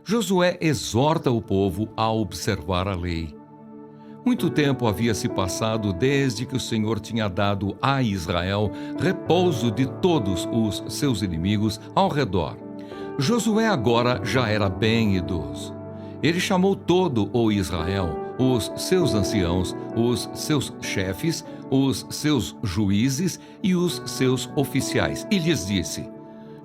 Josué exorta o povo a observar a lei. Muito tempo havia se passado desde que o Senhor tinha dado a Israel repouso de todos os seus inimigos ao redor. Josué agora já era bem idoso. Ele chamou todo o Israel, os seus anciãos, os seus chefes, os seus juízes e os seus oficiais, e lhes disse: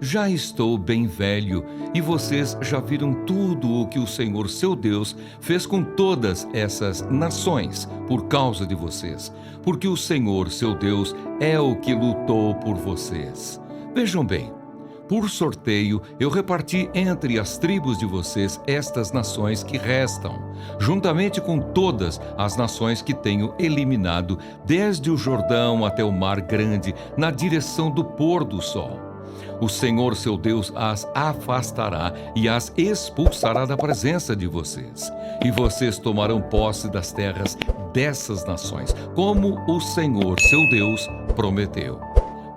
já estou bem velho, e vocês já viram tudo o que o Senhor, seu Deus, fez com todas essas nações por causa de vocês, porque o Senhor, seu Deus, é o que lutou por vocês. Vejam bem, por sorteio eu reparti entre as tribos de vocês estas nações que restam, juntamente com todas as nações que tenho eliminado, desde o Jordão até o Mar Grande, na direção do pôr do sol. O Senhor, seu Deus, as afastará e as expulsará da presença de vocês. E vocês tomarão posse das terras dessas nações, como o Senhor, seu Deus, prometeu.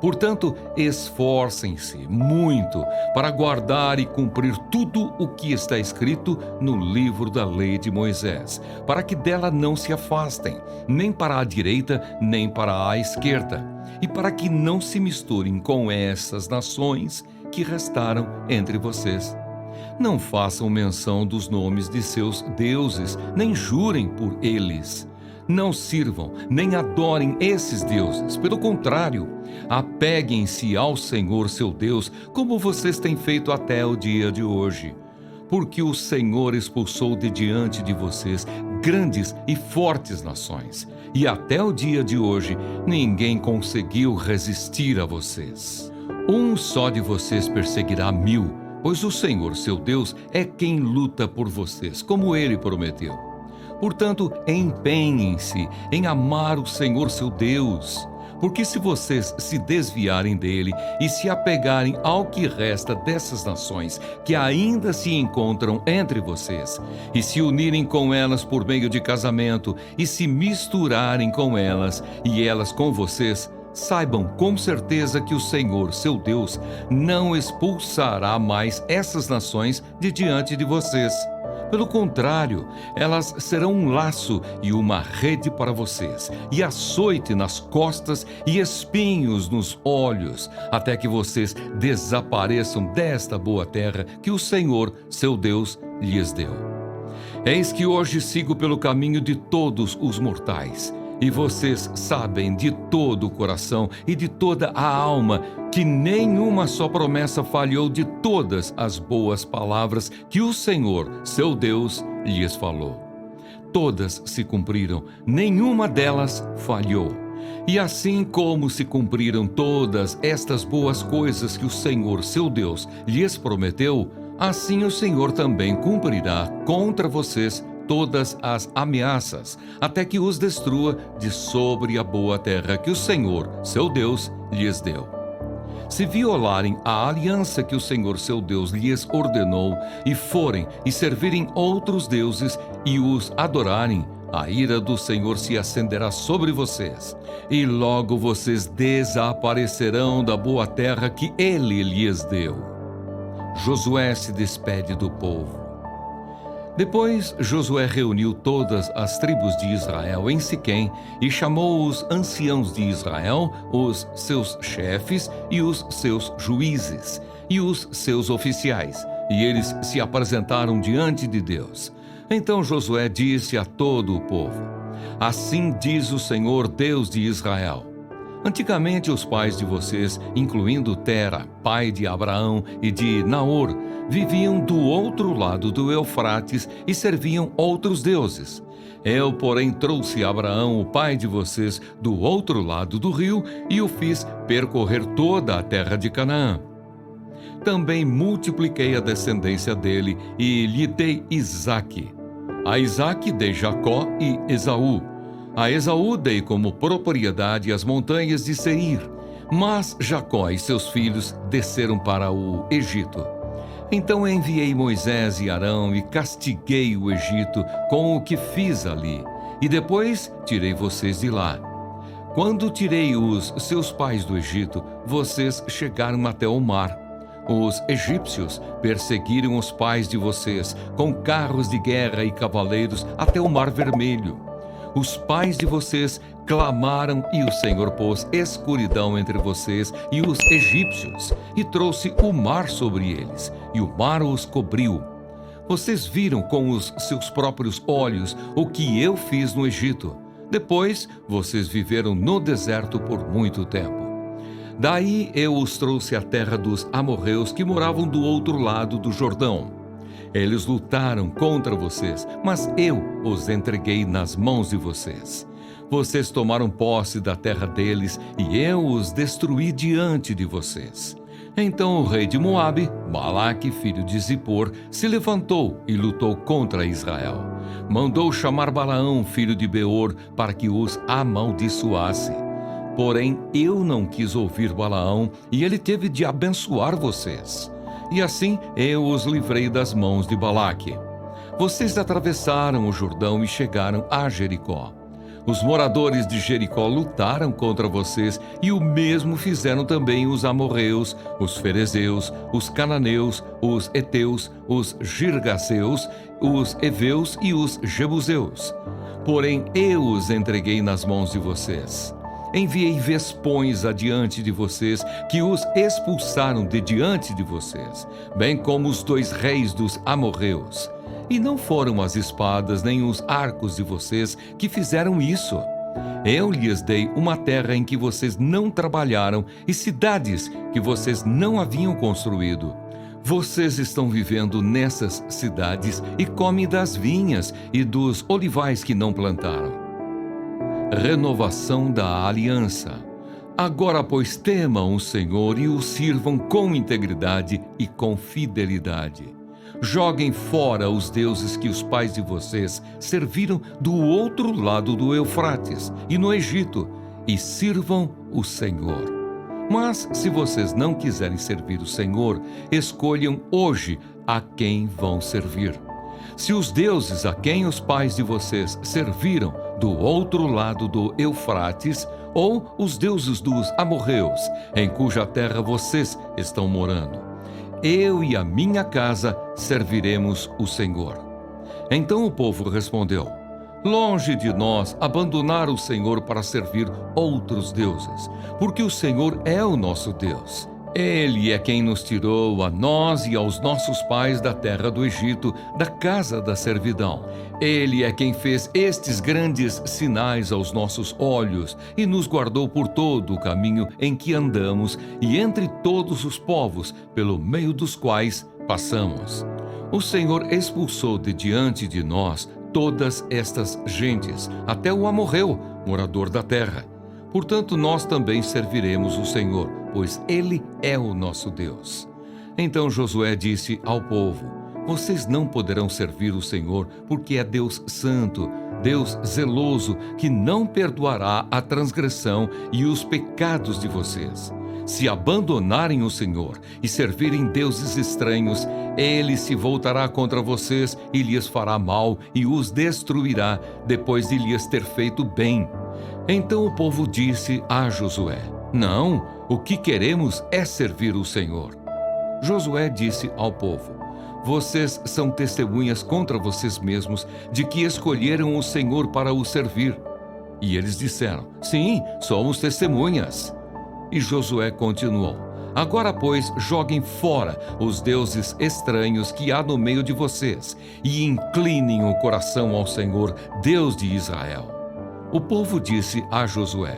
Portanto, esforcem-se muito para guardar e cumprir tudo o que está escrito no livro da lei de Moisés, para que dela não se afastem, nem para a direita, nem para a esquerda, e para que não se misturem com essas nações que restaram entre vocês. Não façam menção dos nomes de seus deuses, nem jurem por eles. Não sirvam, nem adorem esses deuses. Pelo contrário, apeguem-se ao Senhor, seu Deus, como vocês têm feito até o dia de hoje. Porque o Senhor expulsou de diante de vocês grandes e fortes nações, e até o dia de hoje ninguém conseguiu resistir a vocês. Um só de vocês perseguirá 1000, pois o Senhor, seu Deus, é quem luta por vocês, como ele prometeu. Portanto, empenhem-se em amar o Senhor, seu Deus, porque se vocês se desviarem dele e se apegarem ao que resta dessas nações que ainda se encontram entre vocês, e se unirem com elas por meio de casamento, e se misturarem com elas e elas com vocês, saibam com certeza que o Senhor, seu Deus, não expulsará mais essas nações de diante de vocês. Pelo contrário, elas serão um laço e uma rede para vocês, e açoite nas costas e espinhos nos olhos, até que vocês desapareçam desta boa terra que o Senhor, seu Deus, lhes deu. Eis que hoje sigo pelo caminho de todos os mortais, e vocês sabem de todo o coração e de toda a alma que nenhuma só promessa falhou de todas as boas palavras que o Senhor, seu Deus, lhes falou. Todas se cumpriram, nenhuma delas falhou. E assim como se cumpriram todas estas boas coisas que o Senhor, seu Deus, lhes prometeu, assim o Senhor também cumprirá contra vocês todas as ameaças, até que os destrua de sobre a boa terra que o Senhor, seu Deus, lhes deu. Se violarem a aliança que o Senhor, seu Deus, lhes ordenou, e forem e servirem outros deuses e os adorarem, a ira do Senhor se acenderá sobre vocês, e logo vocês desaparecerão da boa terra que ele lhes deu. Josué se despede do povo. Depois, Josué reuniu todas as tribos de Israel em Siquém e chamou os anciãos de Israel, os seus chefes e os seus juízes e os seus oficiais, e eles se apresentaram diante de Deus. Então Josué disse a todo o povo: assim diz o Senhor, Deus de Israel: antigamente os pais de vocês, incluindo Tera, pai de Abraão e de Naor, viviam do outro lado do Eufrates e serviam outros deuses. Eu, porém, trouxe Abraão, o pai de vocês, do outro lado do rio e o fiz percorrer toda a terra de Canaã. Também multipliquei a descendência dele e lhe dei Isaque. A Isaque dei Jacó e Esaú. A Esaú dei como propriedade as montanhas de Seir, mas Jacó e seus filhos desceram para o Egito. Então enviei Moisés e Arão e castiguei o Egito com o que fiz ali, e depois tirei vocês de lá. Quando tirei os seus pais do Egito, vocês chegaram até o mar. Os egípcios perseguiram os pais de vocês com carros de guerra e cavaleiros até o Mar Vermelho. Os pais de vocês clamaram e o Senhor pôs escuridão entre vocês e os egípcios e trouxe o mar sobre eles, e o mar os cobriu. Vocês viram com os seus próprios olhos o que eu fiz no Egito. Depois, vocês viveram no deserto por muito tempo. Daí eu os trouxe à terra dos amorreus que moravam do outro lado do Jordão. Eles lutaram contra vocês, mas eu os entreguei nas mãos de vocês. Vocês tomaram posse da terra deles e eu os destruí diante de vocês. Então o rei de Moabe, Balaque, filho de Zippor, se levantou e lutou contra Israel. Mandou chamar Balaão, filho de Beor, para que os amaldiçoasse. Porém, eu não quis ouvir Balaão e ele teve de abençoar vocês. E assim eu os livrei das mãos de Balaque. Vocês atravessaram o Jordão e chegaram a Jericó. Os moradores de Jericó lutaram contra vocês e o mesmo fizeram também os amorreus, os ferezeus, os cananeus, os heteus, os girgaseus, os heveus e os jebuseus. Porém eu os entreguei nas mãos de vocês. Enviei vespões adiante de vocês, que os expulsaram de diante de vocês, bem como os 2 reis dos amorreus. E não foram as espadas nem os arcos de vocês que fizeram isso. Eu lhes dei uma terra em que vocês não trabalharam e cidades que vocês não haviam construído. Vocês estão vivendo nessas cidades e comem das vinhas e dos olivais que não plantaram. Renovação da aliança. Agora, pois, temam o Senhor e o sirvam com integridade e com fidelidade. Joguem fora os deuses que os pais de vocês serviram do outro lado do Eufrates e no Egito, e sirvam o Senhor. Mas, se vocês não quiserem servir o Senhor, escolham hoje a quem vão servir. Se os deuses a quem os pais de vocês serviram do outro lado do Eufrates, ou os deuses dos amorreus, em cuja terra vocês estão morando, eu e a minha casa serviremos o Senhor. Então o povo respondeu: longe de nós abandonar o Senhor para servir outros deuses, porque o Senhor é o nosso Deus. Ele é quem nos tirou a nós e aos nossos pais da terra do Egito, da casa da servidão. Ele é quem fez estes grandes sinais aos nossos olhos e nos guardou por todo o caminho em que andamos e entre todos os povos pelo meio dos quais passamos. O Senhor expulsou de diante de nós todas estas gentes, até o amorreu, morador da terra. Portanto, nós também serviremos o Senhor, pois Ele é o nosso Deus. Então Josué disse ao povo: vocês não poderão servir o Senhor, porque é Deus santo, Deus zeloso, que não perdoará a transgressão e os pecados de vocês. Se abandonarem o Senhor e servirem deuses estranhos, Ele se voltará contra vocês e lhes fará mal e os destruirá, depois de lhes ter feito bem. Então o povo disse a Josué: não, o que queremos é servir o Senhor. Josué disse ao povo: vocês são testemunhas contra vocês mesmos de que escolheram o Senhor para o servir. E eles disseram: sim, somos testemunhas. E Josué continuou: agora, pois, joguem fora os deuses estranhos que há no meio de vocês e inclinem o coração ao Senhor, Deus de Israel. O povo disse a Josué: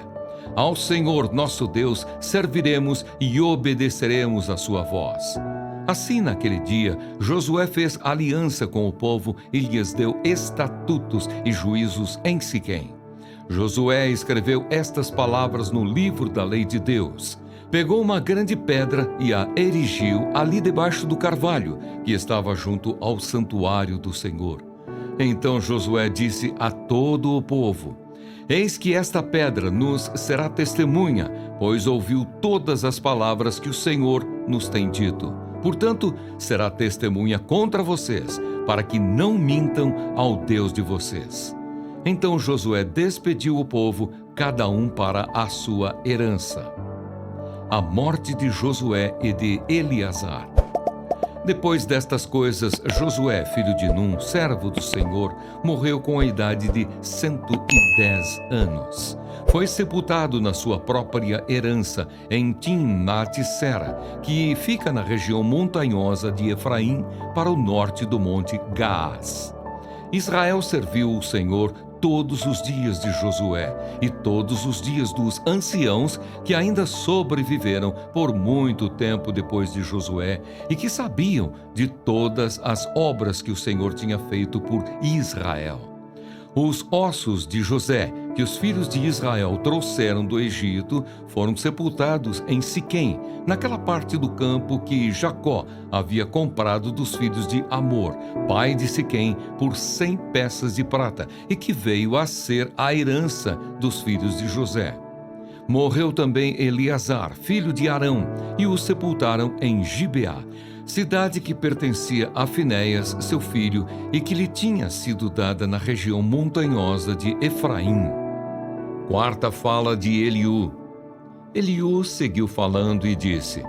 ao Senhor nosso Deus serviremos e obedeceremos a sua voz. Assim, naquele dia, Josué fez aliança com o povo e lhes deu estatutos e juízos em Siquém. Josué escreveu estas palavras no livro da lei de Deus. Pegou uma grande pedra e a erigiu ali debaixo do carvalho, que estava junto ao santuário do Senhor. Então Josué disse a todo o povo: eis que esta pedra nos será testemunha, pois ouviu todas as palavras que o Senhor nos tem dito. Portanto, será testemunha contra vocês, para que não mintam ao Deus de vocês. Então Josué despediu o povo, cada um para a sua herança. a morte de Josué e de Eleazar. Depois destas coisas, Josué, filho de Num, servo do Senhor, morreu com a idade de 110 anos. Foi sepultado na sua própria herança, em Timnat-Sera, que fica na região montanhosa de Efraim, para o norte do monte Gaás. Israel serviu o Senhor todos os dias de Josué e todos os dias dos anciãos que ainda sobreviveram por muito tempo depois de Josué e que sabiam de todas as obras que o Senhor tinha feito por Israel. Os ossos de José, que os filhos de Israel trouxeram do Egito, foram sepultados em Siquém, naquela parte do campo que Jacó havia comprado dos filhos de Amor, pai de Siquém, por 100 peças de prata, e que veio a ser a herança dos filhos de José. Morreu também Eleazar, filho de Arão, e o sepultaram em Gibeá, cidade que pertencia a Finéias, seu filho, e que lhe tinha sido dada na região montanhosa de Efraim. Quarta fala de Eliú. Eliú seguiu falando e disse: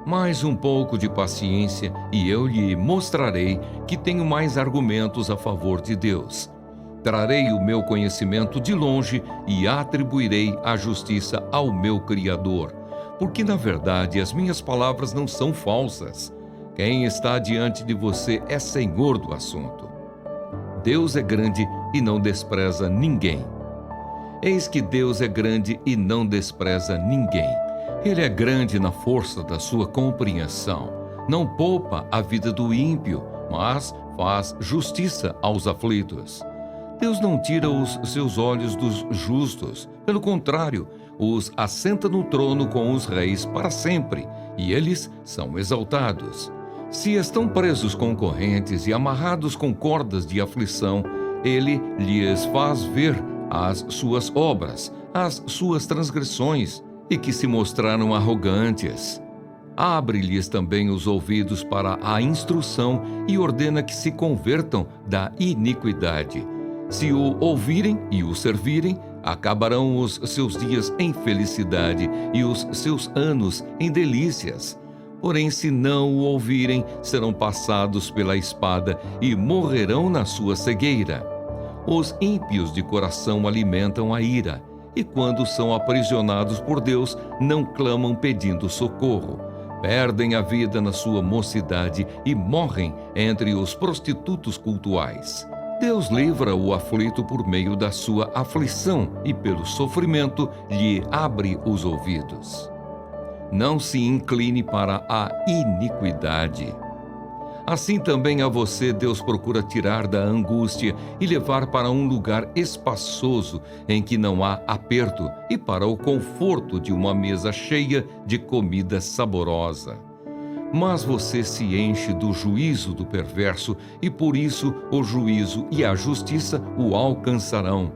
mais um pouco de paciência e eu lhe mostrarei que tenho mais argumentos a favor de Deus. Trarei o meu conhecimento de longe e atribuirei a justiça ao meu Criador, porque na verdade as minhas palavras não são falsas. Quem está diante de você é senhor do assunto. Deus é grande e não despreza ninguém. Eis que Deus é grande e não despreza ninguém. Ele é grande na força da sua compreensão. Não poupa a vida do ímpio, mas faz justiça aos aflitos. Deus não tira os seus olhos dos justos. Pelo contrário, os assenta no trono com os reis para sempre, e eles são exaltados. Se estão presos com correntes e amarrados com cordas de aflição, ele lhes faz ver as suas obras, as suas transgressões, e que se mostraram arrogantes. Abre-lhes também os ouvidos para a instrução e ordena que se convertam da iniquidade. Se o ouvirem e o servirem, acabarão os seus dias em felicidade e os seus anos em delícias. Porém, se não o ouvirem, serão passados pela espada e morrerão na sua cegueira. Os ímpios de coração alimentam a ira, e quando são aprisionados por Deus, não clamam pedindo socorro. Perdem a vida na sua mocidade e morrem entre os prostitutos cultuais. Deus livra o aflito por meio da sua aflição e pelo sofrimento lhe abre os ouvidos. Não se incline para a iniquidade. Assim também a você Deus procura tirar da angústia e levar para um lugar espaçoso em que não há aperto e para o conforto de uma mesa cheia de comida saborosa. Mas você se enche do juízo do perverso e por isso o juízo e a justiça o alcançarão.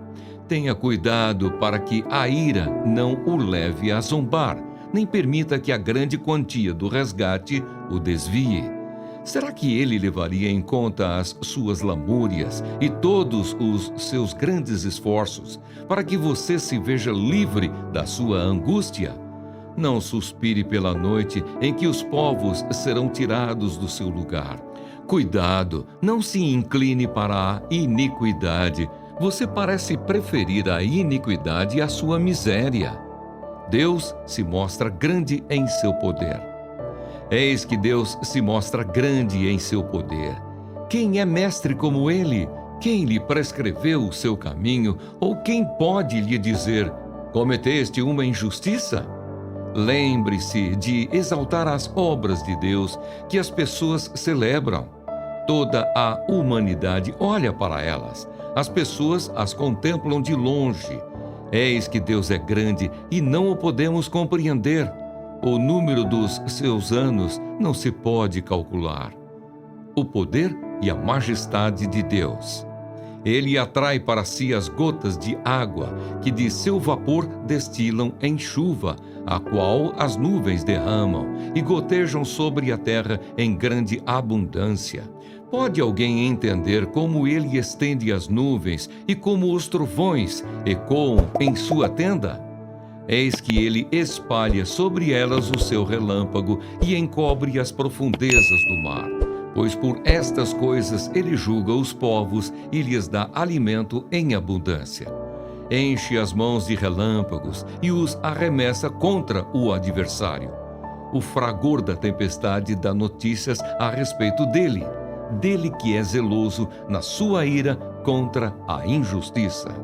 Tenha cuidado para que a ira não o leve a zombar, nem permita que a grande quantia do resgate o desvie. Será que ele levaria em conta as suas lamúrias e todos os seus grandes esforços para que você se veja livre da sua angústia? Não suspire pela noite em que os povos serão tirados do seu lugar. Cuidado, não se incline para a iniquidade. Você parece preferir a iniquidade à sua miséria. Deus se mostra grande em seu poder. Eis que Deus se mostra grande em seu poder. Quem é mestre como ele? Quem lhe prescreveu o seu caminho? Ou quem pode lhe dizer: cometeste uma injustiça? Lembre-se de exaltar as obras de Deus que as pessoas celebram. Toda a humanidade olha para elas. As pessoas as contemplam de longe. Eis que Deus é grande e não o podemos compreender. O número dos seus anos não se pode calcular. O poder e a majestade de Deus. Ele atrai para si as gotas de água que de seu vapor destilam em chuva, a qual as nuvens derramam e gotejam sobre a terra em grande abundância. Pode alguém entender como ele estende as nuvens e como os trovões ecoam em sua tenda? Eis que ele espalha sobre elas o seu relâmpago e encobre as profundezas do mar. Pois por estas coisas ele julga os povos e lhes dá alimento em abundância. Enche as mãos de relâmpagos e os arremessa contra o adversário. O fragor da tempestade dá notícias a respeito dele que é zeloso na sua ira contra a injustiça.